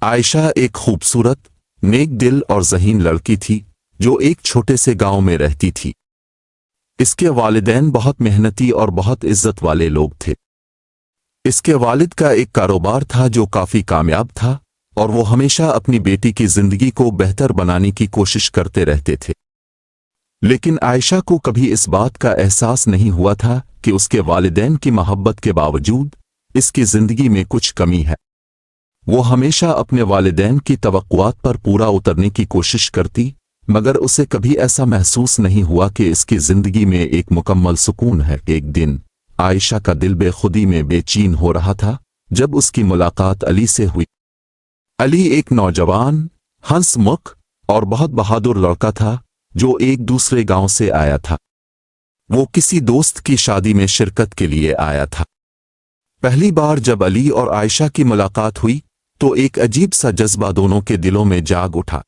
आयशा एक खूबसूरत, नेक दिल और ज़हीन लड़की थी जो एक छोटे से गांव में रहती थी। इसके वालिदैन बहुत मेहनती और बहुत इज्जत वाले लोग थे। इसके वालिद का एक कारोबार था जो काफ़ी कामयाब था और वो हमेशा अपनी बेटी की ज़िंदगी को बेहतर बनाने की कोशिश करते रहते थे। लेकिन आयशा को कभी इस बात का एहसास नहीं हुआ था कि उसके वालिदैन की मोहब्बत के बावजूद इसकी ज़िंदगी में कुछ कमी है। वो हमेशा अपने वालिदैन की तवक्कुआत पर पूरा उतरने की कोशिश करती, मगर उसे कभी ऐसा महसूस नहीं हुआ कि इसकी ज़िंदगी में एक मुकम्मल सुकून है। एक दिन आयशा का दिल बेखुदी में बेचैन हो रहा था जब उसकी मुलाकात अली से हुई। अली एक नौजवान, हंसमुख और बहुत बहादुर लड़का था जो एक दूसरे गांव से आया था। वो किसी दोस्त की शादी में शिरकत के लिए आया था। पहली बार जब अली और आयशा की मुलाकात हुई तो एक अजीब सा जज्बा दोनों के दिलों में जाग उठा।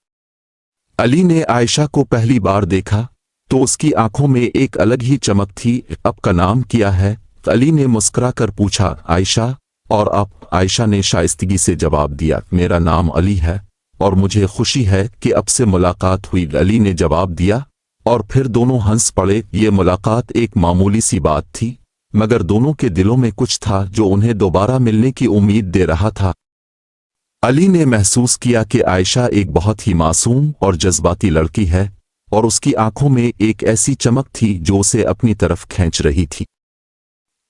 अली ने आयशा को पहली बार देखा तो उसकी आंखों में एक अलग ही चमक थी। आपका नाम क्या है? अली ने मुस्कुराकर पूछा। आयशा। और आप? आयशा ने शाइस्तगी से जवाब दिया, मेरा नाम अली है और मुझे खुशी है कि अब से मुलाकात हुई। अली ने जवाब दिया और फिर दोनों हंस पड़े। ये मुलाकात एक मामूली सी बात थी, मगर दोनों के दिलों में कुछ था जो उन्हें दोबारा मिलने की उम्मीद दे रहा था। अली ने महसूस किया कि आयशा एक बहुत ही मासूम और जज्बाती लड़की है और उसकी आंखों में एक ऐसी चमक थी जो उसे अपनी तरफ खींच रही थी।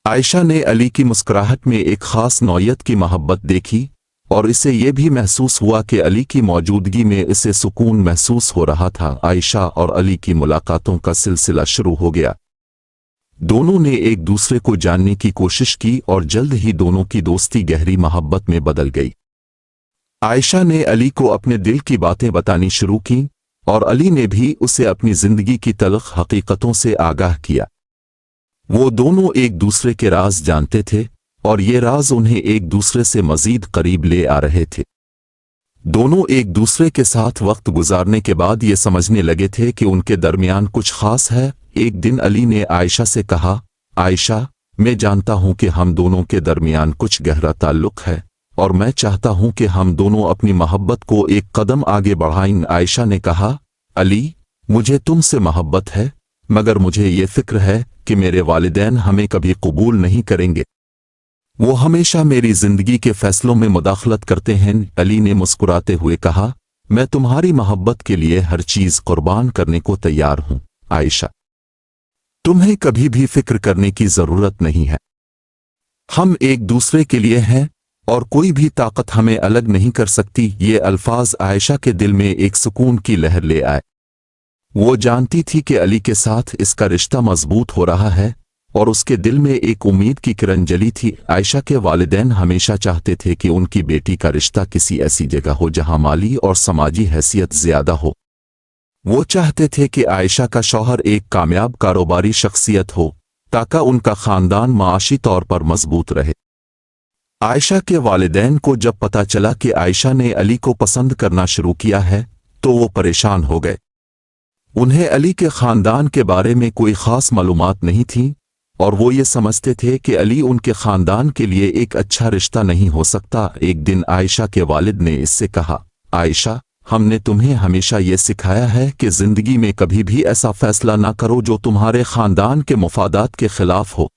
आयशा ने अली की मुस्कुराहट में एक खास नौयत की मोहब्बत देखी और इसे ये भी महसूस हुआ कि अली की मौजूदगी में इसे सुकून महसूस हो रहा था। आयशा और अली की मुलाकातों का सिलसिला शुरू हो गया। दोनों ने एक दूसरे को जानने की कोशिश की और जल्द ही दोनों की दोस्ती गहरी मोहब्बत में बदल गई। आयशा ने अली को अपने दिल की बातें बतानी शुरू की और अली ने भी उसे अपनी जिंदगी की तल्ख हकीकतों से आगाह किया। वो दोनों एक दूसरे के राज जानते थे और ये राज उन्हें एक दूसरे से मजीद करीब ले आ रहे थे। दोनों एक दूसरे के साथ वक्त गुजारने के बाद ये समझने लगे थे कि उनके दरमियान कुछ खास है। एक दिन अली ने आयशा से कहा, आयशा, मैं जानता हूं कि हम दोनों के दरमियान कुछ गहरा ताल्लुक है और मैं चाहता हूं कि हम दोनों अपनी मोहब्बत को एक कदम आगे बढ़ाएं। आयशा ने कहा, अली, मुझे तुमसे मोहब्बत है, मगर मुझे ये फिक्र है कि मेरे वालिदैन हमें कभी कबूल नहीं करेंगे। वो हमेशा मेरी जिंदगी के फैसलों में मुदाखलत करते हैं। अली ने मुस्कुराते हुए कहा, मैं तुम्हारी मोहब्बत के लिए हर चीज कुर्बान करने को तैयार हूं। आयशा, तुम्हें कभी भी फिक्र करने की जरूरत नहीं है। हम एक दूसरे के लिए हैं और कोई भी ताकत हमें अलग नहीं कर सकती। ये अल्फाज आयशा के दिल में एक सुकून की लहर ले आए। वो जानती थी कि अली के साथ इसका रिश्ता मजबूत हो रहा है और उसके दिल में एक उम्मीद की किरण जली थी। आयशा के वालिदैन हमेशा चाहते थे कि उनकी बेटी का रिश्ता किसी ऐसी जगह हो जहां माली और समाजी हैसियत ज्यादा हो। वो चाहते थे कि आयशा का शौहर एक कामयाब कारोबारी शख्सियत हो ताकि उनका खानदान माशी तौर पर मजबूत रहे। आयशा के वालिदैन को जब पता चला कि आयशा ने अली को पसंद करना शुरू किया है तो वो परेशान हो गए। उन्हें अली के खानदान के बारे में कोई खास मालूमात नहीं थी और वो ये समझते थे कि अली उनके खानदान के लिए एक अच्छा रिश्ता नहीं हो सकता। एक दिन आयशा के वालिद ने इससे कहा, आयशा, हमने तुम्हें हमेशा ये सिखाया है कि जिंदगी में कभी भी ऐसा फैसला ना करो जो तुम्हारे खानदान के मुफादात के खिलाफ हो।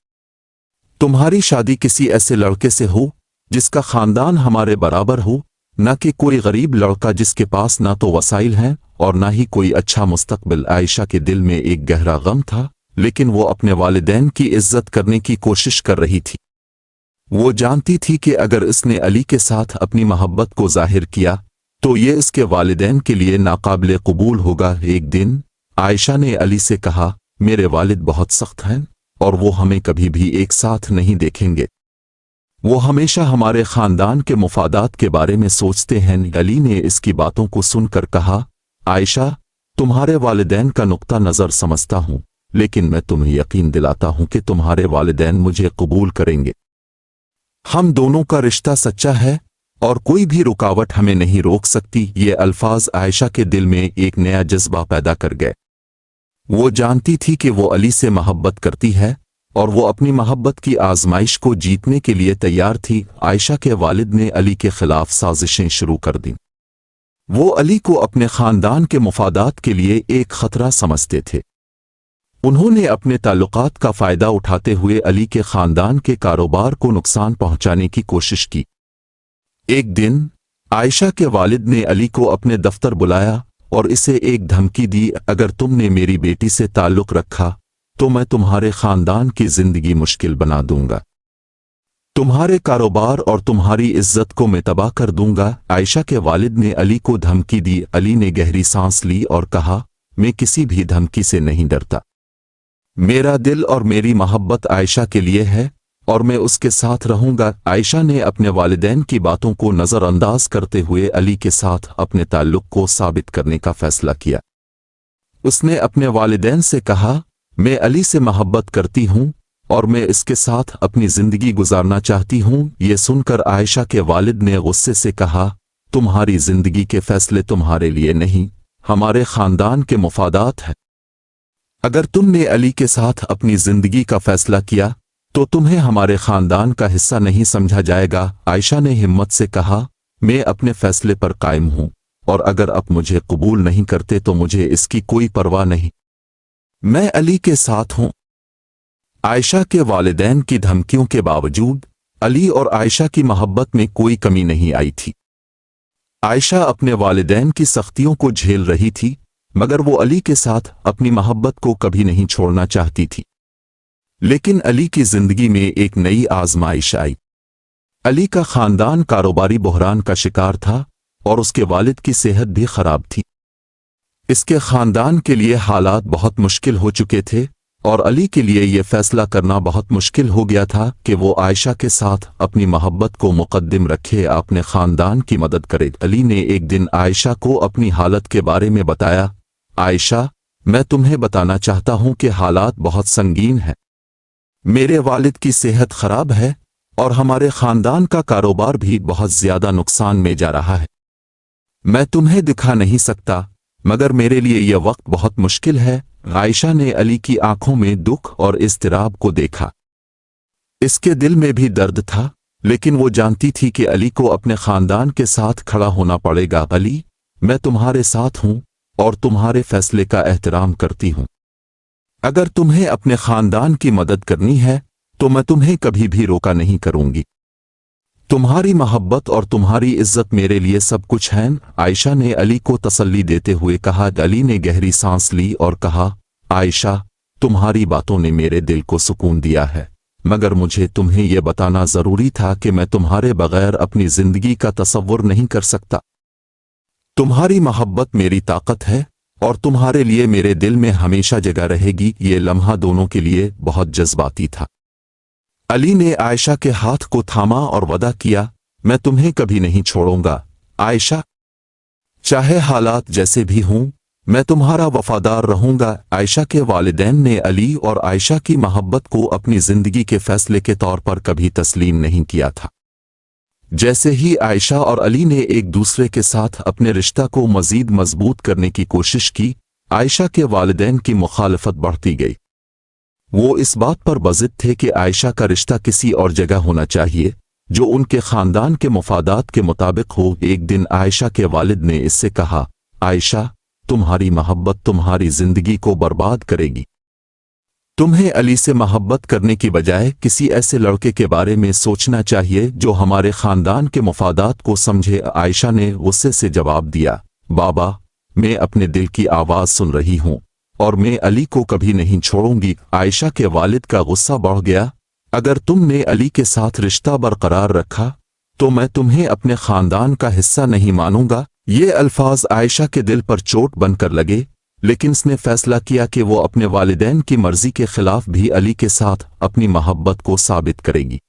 तुम्हारी शादी किसी ऐसे लड़के से हो जिसका खानदान हमारे बराबर हो, न कि कोई गरीब लड़का जिसके पास ना तो वसाइल हैं और ना ही कोई अच्छा मुस्तकबिल। आयशा के दिल में एक गहरा गम था, लेकिन वो अपने वालिदैन की इज्जत करने की कोशिश कर रही थी। वो जानती थी कि अगर इसने अली के साथ अपनी मोहब्बत को जाहिर किया तो ये इसके वालिदैन के लिए नाकाबिले कबूल होगा। एक दिन आयशा ने अली से कहा, मेरे वालिद बहुत सख्त हैं और वो हमें कभी भी एक साथ नहीं देखेंगे। वो हमेशा हमारे खानदान के मुफादात के बारे में सोचते हैं। अली ने इसकी बातों को सुनकर कहा, आयशा, तुम्हारे वालिदैन का नुक्ता नज़र समझता हूं, लेकिन मैं तुम्हें यकीन दिलाता हूं कि तुम्हारे वालिदैन मुझे कबूल करेंगे। हम दोनों का रिश्ता सच्चा है और कोई भी रुकावट हमें नहीं रोक सकती। ये अल्फाज आयशा के दिल में एक नया जज्बा पैदा कर गए। वो जानती थी कि वो अली से मोहब्बत करती है और वो अपनी मोहब्बत की आजमाइश को जीतने के लिए तैयार थी। आयशा के वालिद ने अली के खिलाफ साजिशें शुरू कर दी। वो अली को अपने खानदान के मुफादात के लिए एक खतरा समझते थे। उन्होंने अपने ताल्लुकात का फ़ायदा उठाते हुए अली के खानदान के कारोबार को नुकसान पहुंचाने की कोशिश की। एक दिन आयशा के वालिद ने अली को अपने दफ्तर बुलाया और इसे एक धमकी दी, अगर तुमने मेरी बेटी से ताल्लुक रखा तो मैं तुम्हारे खानदान की जिंदगी मुश्किल बना दूंगा, तुम्हारे कारोबार और तुम्हारी इज्जत को मैं तबाह कर दूंगा। आयशा के वालिद ने अली को धमकी दी। अली ने गहरी सांस ली और कहा, मैं किसी भी धमकी से नहीं डरता। मेरा दिल और मेरी मोहब्बत आयशा के लिए है और मैं उसके साथ रहूंगा। आयशा ने अपने वालिदैन की बातों को नज़रअंदाज करते हुए अली के साथ अपने ताल्लुक को साबित करने का फैसला किया। उसने अपने वालिदैन से कहा, मैं अली से मोहब्बत करती हूँ और मैं इसके साथ अपनी जिंदगी गुजारना चाहती हूँ। ये सुनकर आयशा के वालिद ने गुस्से से कहा, तुम्हारी जिंदगी के फैसले तुम्हारे लिए नहीं, हमारे खानदान के मुफादात हैं। अगर तुमने अली के साथ अपनी जिंदगी का फैसला किया तो तुम्हें हमारे खानदान का हिस्सा नहीं समझा जाएगा। आयशा ने हिम्मत से कहा, मैं अपने फैसले पर कायम हूँ और अगर आप मुझे कबूल नहीं करते तो मुझे इसकी कोई परवाह नहीं, मैं अली के साथ हूँ। आयशा के वालिदैन की धमकियों के बावजूद अली और आयशा की मोहब्बत में कोई कमी नहीं आई थी। आयशा अपने वालिदैन की सख्तियों को झेल रही थी, मगर वो अली के साथ अपनी मोहब्बत को कभी नहीं छोड़ना चाहती थी। लेकिन अली की जिंदगी में एक नई आजमाइश आई। अली का खानदान कारोबारी बहरान का शिकार था और उसके वालिद की सेहत भी खराब थी। इसके खानदान के लिए हालात बहुत मुश्किल हो चुके थे और अली के लिए यह फैसला करना बहुत मुश्किल हो गया था कि वो आयशा के साथ अपनी मोहब्बत को मुकद्दम रखे, अपने खानदान की मदद करे। अली ने एक दिन आयशा को अपनी हालत के बारे में बताया, आयशा, मैं तुम्हें बताना चाहता हूं कि हालात बहुत संगीन हैं। मेरे वालिद की सेहत खराब है और हमारे खानदान का कारोबार भी बहुत ज्यादा नुकसान में जा रहा है। मैं तुम्हें दिखा नहीं सकता, मगर मेरे लिए यह वक्त बहुत मुश्किल है। आयशा ने अली की आंखों में दुख और इज़्तिराब को देखा। इसके दिल में भी दर्द था, लेकिन वो जानती थी कि अली को अपने खानदान के साथ खड़ा होना पड़ेगा। अली, मैं तुम्हारे साथ हूं और तुम्हारे फैसले का एहतराम करती हूं। अगर तुम्हें अपने खानदान की मदद करनी है तो मैं तुम्हें कभी भी रोका नहीं करूंगी। तुम्हारी मोहब्बत और तुम्हारी इज्जत मेरे लिए सब कुछ है। आयशा ने अली को तसल्ली देते हुए कहा। अली ने गहरी सांस ली और कहा, आयशा, तुम्हारी बातों ने मेरे दिल को सुकून दिया है, मगर मुझे तुम्हें यह बताना जरूरी था कि मैं तुम्हारे बगैर अपनी जिंदगी का तसव्वुर नहीं कर सकता। तुम्हारी मोहब्बत मेरी ताकत है और तुम्हारे लिए मेरे दिल में हमेशा जगह रहेगी। ये लम्हा दोनों के लिए बहुत जज्बाती था। अली ने आयशा के हाथ को थामा और वदा किया, मैं तुम्हें कभी नहीं छोड़ूंगा आयशा, चाहे हालात जैसे भी हों, मैं तुम्हारा वफादार रहूंगा। आयशा के वालिदैन ने अली और आयशा की मोहब्बत को अपनी जिंदगी के फैसले के तौर पर कभी तस्लीम नहीं किया था। जैसे ही आयशा और अली ने एक दूसरे के साथ अपने रिश्ता को मजीद मजबूत करने की कोशिश की, आयशा के वालिदैन की मुखालफत बढ़ती गई। वो इस बात पर बज़िद थे कि आयशा का रिश्ता किसी और जगह होना चाहिए जो उनके खानदान के मुफादात के मुताबिक हो। एक दिन आयशा के वालिद ने इससे कहा, आयशा, तुम्हारी मोहब्बत तुम्हारी जिंदगी को बर्बाद करेगी। तुम्हें अली से मोहब्बत करने की बजाय किसी ऐसे लड़के के बारे में सोचना चाहिए जो हमारे खानदान के मुफादात को समझे। आयशा ने गुस्से से जवाब दिया, बाबा, मैं अपने दिल की आवाज़ सुन रही हूँ और मैं अली को कभी नहीं छोड़ूंगी। आयशा के वालिद का गुस्सा बढ़ गया, अगर तुमने अली के साथ रिश्ता बरकरार रखा तो मैं तुम्हें अपने खानदान का हिस्सा नहीं मानूंगा। ये अल्फाज आयशा के दिल पर चोट बनकर लगे, लेकिन उसने फैसला किया कि वो अपने वालिदैन की मर्जी के खिलाफ भी अली के साथ अपनी मोहब्बत को साबित करेगी।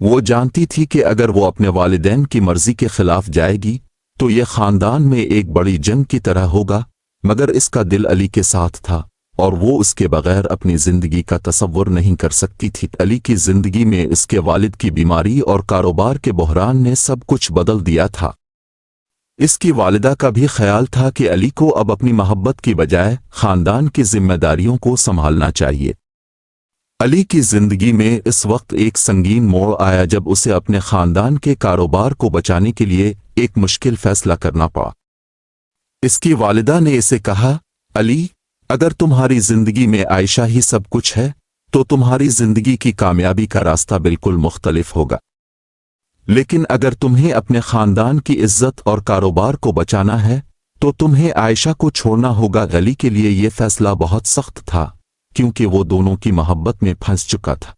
वो जानती थी कि अगर वो अपने वालिदैन की मर्जी के खिलाफ जाएगी तो ये खानदान में एक बड़ी जंग की तरह होगा, मगर इसका दिल अली के साथ था और वो उसके बगैर अपनी जिंदगी का तसव्वुर नहीं कर सकती थी। अली की जिंदगी में इसके वालिद की बीमारी और कारोबार के बहरान ने सब कुछ बदल दिया था। इसकी वालिदा का भी ख्याल था कि अली को अब अपनी मोहब्बत की बजाय खानदान की जिम्मेदारियों को संभालना चाहिए। علی کی زندگی میں اس وقت ایک سنگین موڑ آیا جب اسے اپنے خاندان کے کاروبار کو بچانے کے لیے ایک مشکل فیصلہ کرنا پڑا۔ اس کی والدہ نے اسے کہا، علی، اگر تمہاری زندگی میں عائشہ ہی سب کچھ ہے تو تمہاری زندگی کی کامیابی کا راستہ بالکل مختلف ہوگا، لیکن اگر تمہیں اپنے خاندان کی عزت اور کاروبار کو بچانا ہے تو تمہیں عائشہ کو چھوڑنا ہوگا۔ علی کے لیے یہ فیصلہ بہت سخت تھا کیونکہ وہ دونوں کی محبت میں پھنس چکا تھا۔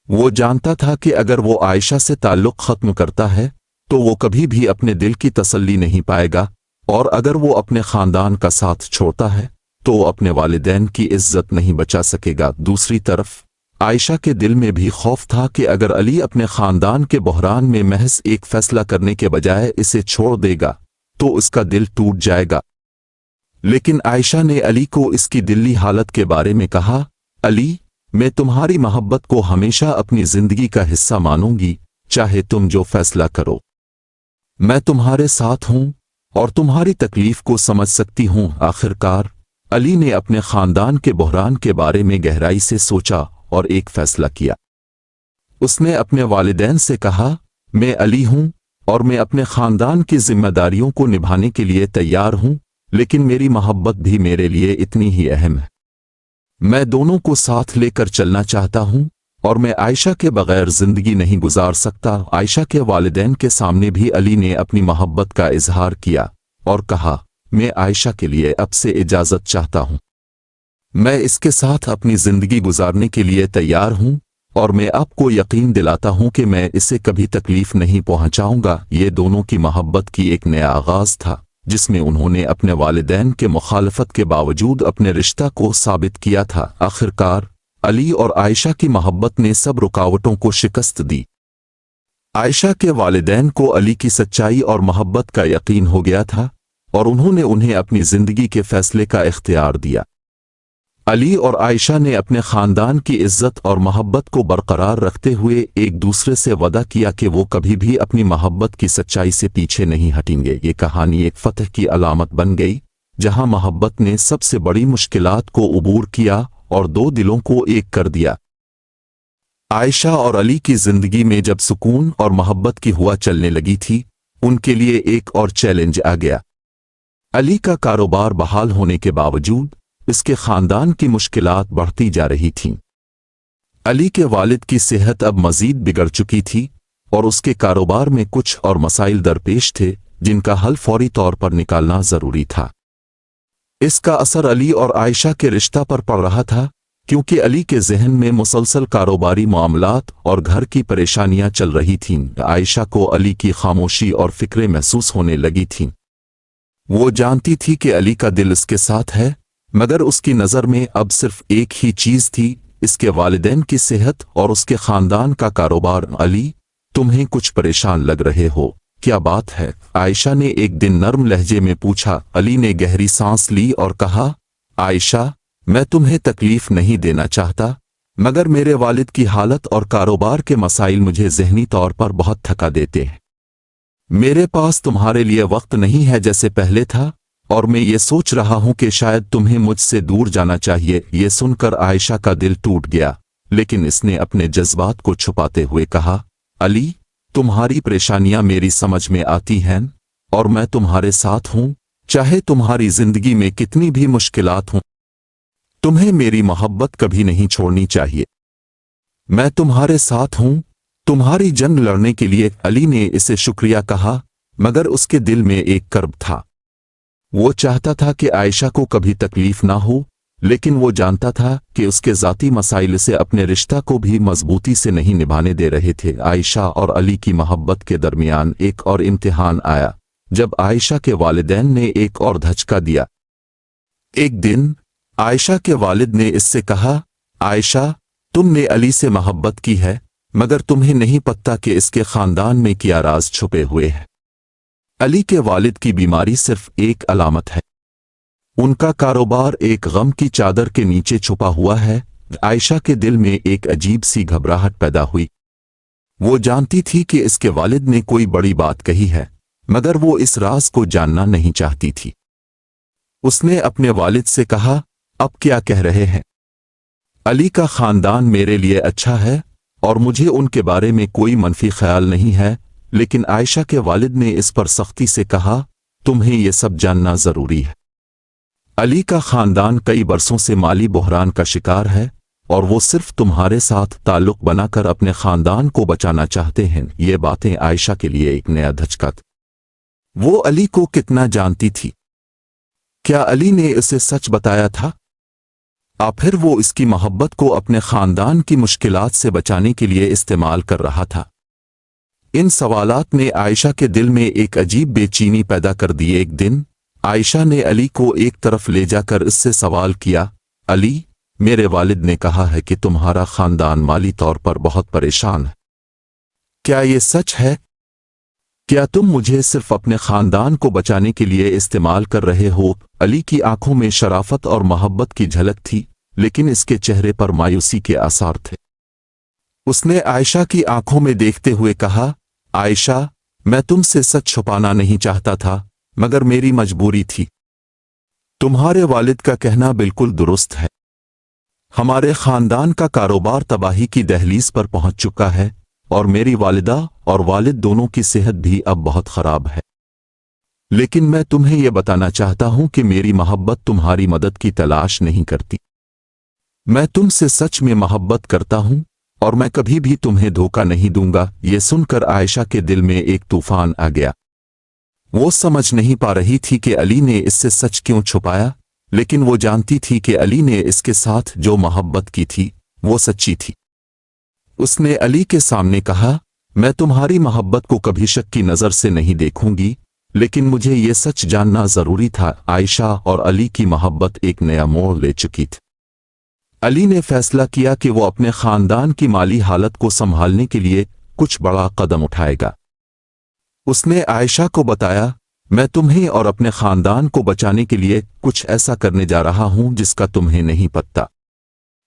وہ جانتا تھا کہ اگر وہ عائشہ سے تعلق ختم کرتا ہے تو وہ کبھی بھی اپنے دل کی تسلی نہیں پائے گا، اور اگر وہ اپنے خاندان کا ساتھ چھوڑتا ہے تو وہ اپنے والدین کی عزت نہیں بچا سکے گا۔ دوسری طرف عائشہ کے دل میں بھی خوف تھا کہ اگر علی اپنے خاندان کے بحران میں محض ایک فیصلہ کرنے کے بجائے اسے چھوڑ دے گا تو اس کا دل ٹوٹ جائے گا۔ لیکن عائشہ نے علی کو اس کی دلی حالت کے بارے میں کہا، علی، میں تمہاری محبت کو ہمیشہ اپنی زندگی کا حصہ مانوں گی، چاہے تم جو فیصلہ کرو۔ میں تمہارے ساتھ ہوں اور تمہاری تکلیف کو سمجھ سکتی ہوں۔ آخر کار علی نے اپنے خاندان کے بحران کے بارے میں گہرائی سے سوچا اور ایک فیصلہ کیا۔ اس نے اپنے والدین سے کہا، میں علی ہوں اور میں اپنے خاندان کی ذمہ داریوں کو نبھانے کے لیے تیار ہوں، لیکن میری محبت بھی میرے لیے اتنی ہی اہم ہے۔ میں دونوں کو ساتھ لے کر چلنا چاہتا ہوں اور میں عائشہ کے بغیر زندگی نہیں گزار سکتا۔ عائشہ کے والدین کے سامنے بھی علی نے اپنی محبت کا اظہار کیا اور کہا، میں عائشہ کے لیے اب سے اجازت چاہتا ہوں۔ میں اس کے ساتھ اپنی زندگی گزارنے کے لیے تیار ہوں اور میں آپ کو یقین دلاتا ہوں کہ میں اسے کبھی تکلیف نہیں پہنچاؤں گا۔ یہ دونوں کی محبت کی ایک نیا آغاز تھا جس میں انہوں نے اپنے والدین کے مخالفت کے باوجود اپنے رشتہ کو ثابت کیا تھا۔ آخر کار علی اور عائشہ کی محبت نے سب رکاوٹوں کو شکست دی۔ عائشہ کے والدین کو علی کی سچائی اور محبت کا یقین ہو گیا تھا اور انہوں نے انہیں اپنی زندگی کے فیصلے کا اختیار دیا۔ علی اور عائشہ نے اپنے خاندان کی عزت اور محبت کو برقرار رکھتے ہوئے ایک دوسرے سے وعدہ کیا کہ وہ کبھی بھی اپنی محبت کی سچائی سے پیچھے نہیں ہٹیں گے۔ یہ کہانی ایک فتح کی علامت بن گئی جہاں محبت نے سب سے بڑی مشکلات کو عبور کیا اور دو دلوں کو ایک کر دیا۔ عائشہ اور علی کی زندگی میں جب سکون اور محبت کی ہوا چلنے لگی تھی، ان کے لیے ایک اور چیلنج آ گیا۔ علی کا کاروبار بحال ہونے کے باوجود اس کے خاندان کی مشکلات بڑھتی جا رہی تھیں۔ علی کے والد کی صحت اب مزید بگڑ چکی تھی اور اس کے کاروبار میں کچھ اور مسائل درپیش تھے جن کا حل فوری طور پر نکالنا ضروری تھا۔ اس کا اثر علی اور عائشہ کے رشتہ پر پڑ رہا تھا کیونکہ علی کے ذہن میں مسلسل کاروباری معاملات اور گھر کی پریشانیاں چل رہی تھیں۔ عائشہ کو علی کی خاموشی اور فکریں محسوس ہونے لگی تھیں۔ وہ جانتی تھی کہ علی کا دل اس کے ساتھ ہے، مگر اس کی نظر میں اب صرف ایک ہی چیز تھی، اس کے والدین کی صحت اور اس کے خاندان کا کاروبار۔ علی، تمہیں کچھ پریشان لگ رہے ہو، کیا بات ہے؟ عائشہ نے ایک دن نرم لہجے میں پوچھا۔ علی نے گہری سانس لی اور کہا، عائشہ، میں تمہیں تکلیف نہیں دینا چاہتا، مگر میرے والد کی حالت اور کاروبار کے مسائل مجھے ذہنی طور پر بہت تھکا دیتے ہیں۔ میرے پاس تمہارے لیے وقت نہیں ہے جیسے پہلے تھا، اور میں یہ سوچ رہا ہوں کہ شاید تمہیں مجھ سے دور جانا چاہیے۔ یہ سن کر عائشہ کا دل ٹوٹ گیا، لیکن اس نے اپنے جذبات کو چھپاتے ہوئے کہا، علی، تمہاری پریشانیاں میری سمجھ میں آتی ہیں اور میں تمہارے ساتھ ہوں، چاہے تمہاری زندگی میں کتنی بھی مشکلات ہوں۔ تمہیں میری محبت کبھی نہیں چھوڑنی چاہیے۔ میں تمہارے ساتھ ہوں تمہاری جنگ لڑنے کے لیے۔ علی نے اسے شکریہ کہا، مگر اس کے دل میں ایک کرب تھا۔ وہ چاہتا تھا کہ عائشہ کو کبھی تکلیف نہ ہو، لیکن وہ جانتا تھا کہ اس کے ذاتی مسائل سے اپنے رشتہ کو بھی مضبوطی سے نہیں نبھانے دے رہے تھے۔ عائشہ اور علی کی محبت کے درمیان ایک اور امتحان آیا جب عائشہ کے والدین نے ایک اور دھچکا دیا۔ ایک دن عائشہ کے والد نے اس سے کہا، عائشہ، تم نے علی سے محبت کی ہے، مگر تمہیں نہیں پتہ کہ اس کے خاندان میں کیا راز چھپے ہوئے ہیں۔ علی کے والد کی بیماری صرف ایک علامت ہے، ان کا کاروبار ایک غم کی چادر کے نیچے چھپا ہوا ہے۔ عائشہ کے دل میں ایک عجیب سی گھبراہٹ پیدا ہوئی۔ وہ جانتی تھی کہ اس کے والد نے کوئی بڑی بات کہی ہے، مگر وہ اس راز کو جاننا نہیں چاہتی تھی۔ اس نے اپنے والد سے کہا، اب کیا کہہ رہے ہیں؟ अली का खानदान मेरे लिए अच्छा है और मुझे उनके बारे में कोई मनफी ख्याल नहीं है, लेकिन आयशा के वालिद ने इस पर सख्ती से कहा, तुम्हें यह सब जानना जरूरी है। अली का खानदान कई बरसों से माली बहरान का शिकार है और वो सिर्फ तुम्हारे साथ ताल्लुक बनाकर अपने खानदान को बचाना चाहते हैं। ये बातें आयशा के लिए एक नया धचका था। वो अली को कितना जानती थी? क्या अली ने उसे सच बताया था? फिर वो इसकी मोहब्बत को अपने खानदान की मुश्किलात से बचाने के लिए इस्तेमाल कर रहा था? इन सवालात ने आयशा के दिल में एक अजीब बेचैनी पैदा कर दी। एक दिन आयशा ने अली को एक तरफ ले जाकर इससे सवाल किया, अली, मेरे वालिद ने कहा है कि तुम्हारा खानदान माली तौर पर बहुत परेशान है। क्या ये सच है? क्या तुम मुझे सिर्फ अपने खानदान को बचाने के लिए इस्तेमाल कर रहे हो? अली की आंखों में शराफत और मोहब्बत की झलक थी, लेकिन इसके चेहरे पर मायूसी के आसार थे। उसने आयशा की आंखों में देखते हुए कहा, आयशा, मैं तुमसे सच छुपाना नहीं चाहता था, मगर मेरी मजबूरी थी। तुम्हारे वालिद का कहना बिल्कुल दुरुस्त है। हमारे खानदान का कारोबार तबाही की दहलीज पर पहुंच चुका है और मेरी वालिदा और वालिद दोनों की सेहत भी अब बहुत खराब है। लेकिन मैं तुम्हें यह बताना चाहता हूं कि मेरी मोहब्बत तुम्हारी मदद की तलाश नहीं करती। मैं तुमसे सच में मोहब्बत करता हूं और मैं कभी भी तुम्हें धोखा नहीं दूंगा। ये सुनकर आयशा के दिल में एक तूफान आ गया। वो समझ नहीं पा रही थी कि अली ने इससे सच क्यों छुपाया, लेकिन वो जानती थी कि अली ने इसके साथ जो मोहब्बत की थी वो सच्ची थी। उसने अली के सामने कहा, मैं तुम्हारी मोहब्बत को कभी शक की नज़र से नहीं देखूंगी, लेकिन मुझे ये सच जानना जरूरी था। आयशा और अली की मोहब्बत एक नया मोड़ ले चुकी थी। अली ने फैसला किया कि वो अपने खानदान की माली हालत को संभालने के लिए कुछ बड़ा कदम उठाएगा। उसने आयशा को बताया, मैं तुम्हें और अपने खानदान को बचाने के लिए कुछ ऐसा करने जा रहा हूं जिसका तुम्हें नहीं पता।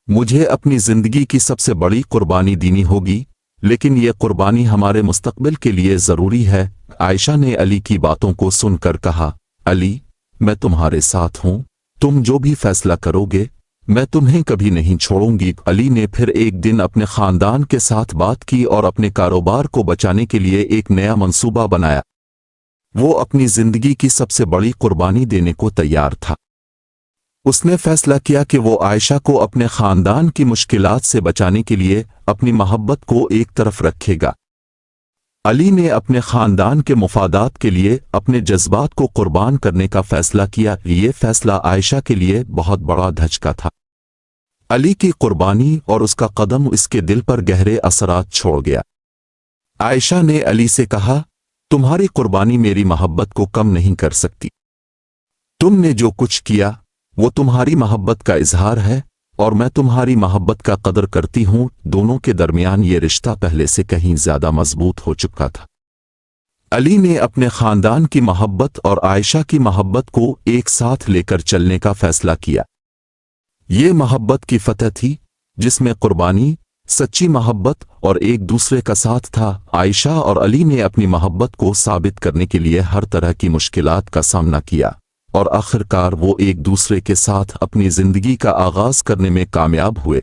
मुझे अपनी जिंदगी की सबसे बड़ी कुर्बानी देनी होगी, लेकिन यह कुर्बानी हमारे मुस्तकबिल के लिए जरूरी है। आयशा ने अली की बातों को सुनकर कहा, अली, मैं तुम्हारे साथ हूं, तुम जो भी फैसला करोगे मैं तुम्हें कभी नहीं छोड़ूंगी। अली ने फिर एक दिन अपने खानदान के साथ बात की और अपने कारोबार को बचाने के लिए एक नया मंसूबा बनाया। वो अपनी जिंदगी की सबसे बड़ी कुर्बानी देने को तैयार था। उसने फैसला किया कि वो आयशा को अपने खानदान की मुश्किलात से बचाने के लिए अपनी मोहब्बत को एक तरफ रखेगा। अली ने अपने खानदान के मुफादात के लिए अपने जज्बात को कुर्बान करने का फैसला किया। ये फैसला आयशा के लिए बहुत बड़ा धचका था। अली की कुर्बानी और उसका कदम इसके दिल पर गहरे असरात छोड़ गया। आयशा ने अली से कहा, तुम्हारी कुर्बानी मेरी मोहब्बत को कम नहीं कर सकती। तुमने जो कुछ किया वो तुम्हारी मोहब्बत का इजहार है और मैं तुम्हारी मोहब्बत का कदर करती हूं। दोनों के दरमियान ये रिश्ता पहले से कहीं ज्यादा मजबूत हो चुका था। अली ने अपने खानदान की मोहब्बत और आयशा की मोहब्बत को एक साथ लेकर चलने का फैसला किया। ये मोहब्बत की फतह थी जिसमें कुर्बानी, सच्ची मोहब्बत और एक दूसरे का साथ था। आयशा और अली ने अपनी मोहब्बत को साबित करने के लिए हर तरह की मुश्किलात का सामना किया और आखिरकार वो एक दूसरे के साथ अपनी जिंदगी का आगाज करने में कामयाब हुए।